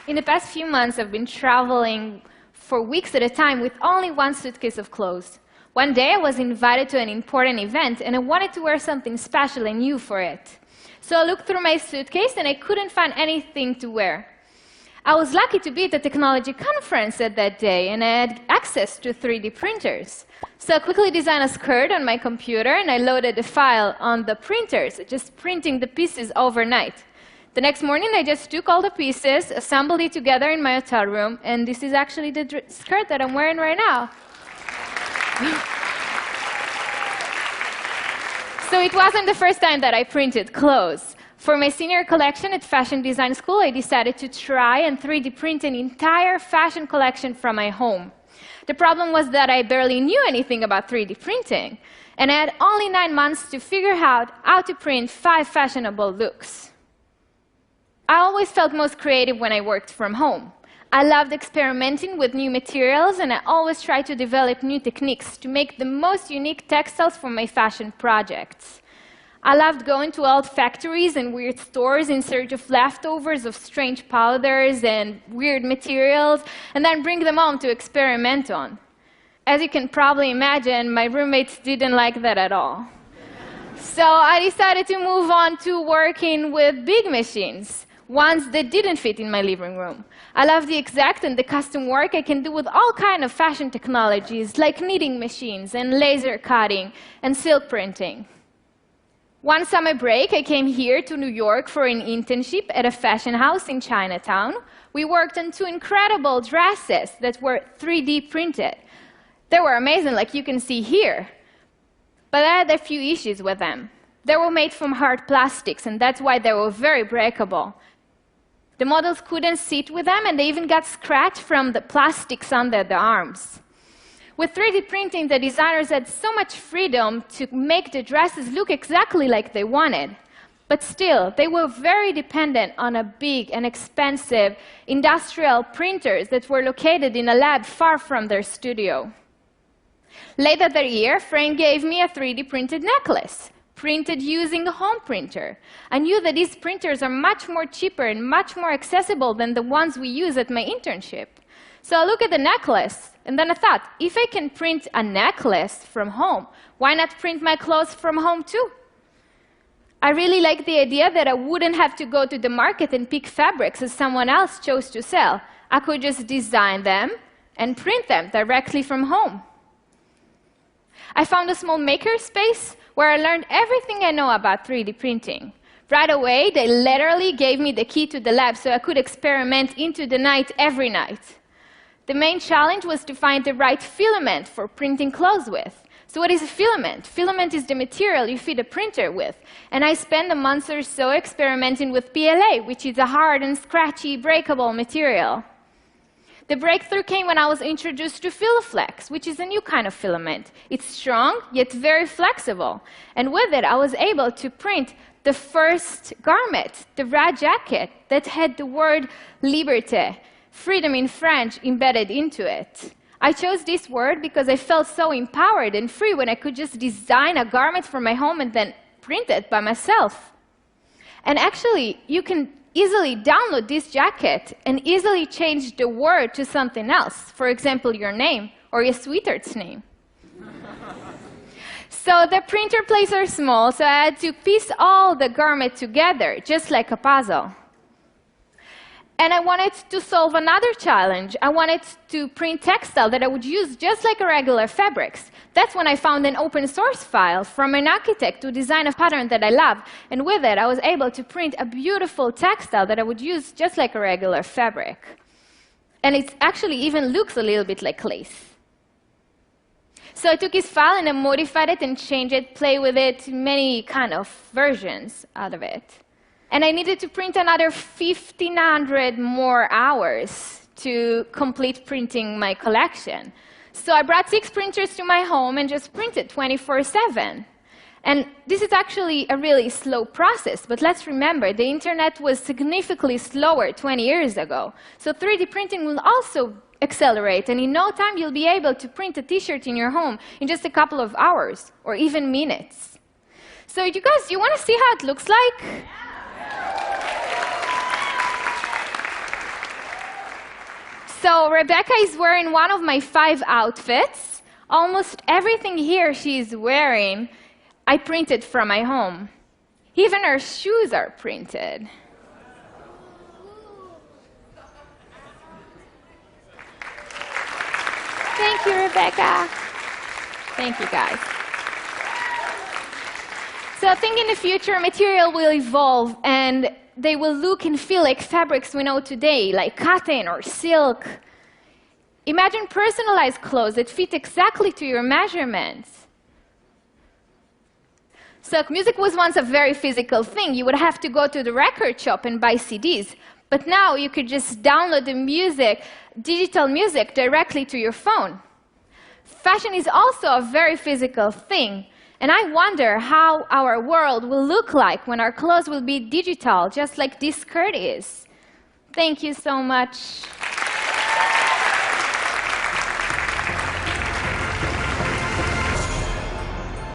In the past few months, I've been traveling for weeks at a time with only one suitcase of clothes. One day, I was invited to an important event, and I wanted to wear something special and new for it. So I looked through my suitcase, and I couldn't find anything to wear. I was lucky to be at a technology conference at that day, and I had access to 3D printers. So I quickly designed a skirt on my computer, and I loaded the file on the printers, just printing the pieces overnight. The next morning, I just took all the pieces, assembled it together in my hotel room, and this is actually the skirt that I'm wearing right now. So it wasn't the first time that I printed clothes. For my senior collection at fashion design school, I decided to try and 3D print an entire fashion collection from my home. The problem was that I barely knew anything about 3D printing, and I had only 9 months to figure out how to print 5 fashionable looks. I always felt most creative when I worked from home. I loved experimenting with new materials, and I always tried to develop new techniques to make the most unique textiles for my fashion projects. I loved going to old factories and weird stores in search of leftovers of strange powders and weird materials, and then bring them home to experiment on. As you can probably imagine, my roommates didn't like that at all. So I decided to move on to working with big machines, ones that didn't fit in my living room. I love the exact and the custom work I can do with all kinds of fashion technologies, like knitting machines and laser cutting and silk printing. One summer break, I came here to New York for an internship at a fashion house in Chinatown. We worked on 2 incredible dresses that were 3D printed. They were amazing, like you can see here. But I had a few issues with them. They were made from hard plastics, and that's why they were very breakable. The models couldn't sit with them, and they even got scratched from the plastics under the arms. With 3D printing, the designers had so much freedom to make the dresses look exactly like they wanted. But still, they were very dependent on a big and expensive industrial printers that were located in a lab far from their studio. Later that year, Frank gave me a 3D printed necklace, printed using a home printer. I knew that these printers are much more cheaper and much more accessible than the ones we use at my internship. So I looked at the necklace, and then I thought, if I can print a necklace from home, why not print my clothes from home too? I really liked the idea that I wouldn't have to go to the market and pick fabrics as someone else chose to sell. I could just design them and print them directly from home. I found a small makerspace where I learned everything I know about 3D printing. Right away, they literally gave me the key to the lab so I could experiment into the night every night. The main challenge was to find the right filament for printing clothes with. So what is a filament? Filament is the material you feed a printer with. And I spent a month or so experimenting with PLA, which is a hard and scratchy, breakable material. The breakthrough came when I was introduced to Filaflex, which is a new kind of filament. It's strong, yet very flexible. And with it, I was able to print the first garment, the red jacket, that had the word liberté, freedom in French, embedded into it. I chose this word because I felt so empowered and free when I could just design a garment for my home and then print it by myself. And actually, you can easily download this jacket and easily change the word to something else. For example, your name or your sweetheart's name. So the printer plates are small, so I had to piece all the garment together, just like a puzzle. And I wanted to solve another challenge. I wanted to print textile that I would use just like regular fabrics. That's when I found an open source file from an architect to design a pattern that I love. And with it, I was able to print a beautiful textile that I would use just like a regular fabric. And it actually even looks a little bit like lace. So I took his file and I modified it and changed it, played with it, many kind of versions out of it. And I needed to print another 1,500 more hours to complete printing my collection. So I brought 6 printers to my home and just printed 24/7. And this is actually a really slow process, but let's remember, the internet was significantly slower 20 years ago. So 3D printing will also accelerate, and in no time you'll be able to print a t-shirt in your home in just a couple of hours, or even minutes. So you guys, you want to see how it looks like? So Rebecca is wearing one of my 5 outfits. Almost everything here she is wearing, I printed from my home. Even her shoes are printed. Thank you, Rebecca. Thank you, guys. So I think in the future, material will evolve, and they will look and feel like fabrics we know today, like cotton or silk. Imagine personalized clothes that fit exactly to your measurements. So music was once a very physical thing. You would have to go to the record shop and buy CDs. But now you could just download the music, digital music, directly to your phone. Fashion is also a very physical thing. And I wonder how our world will look like when our clothes will be digital, just like this skirt is. Thank you so much.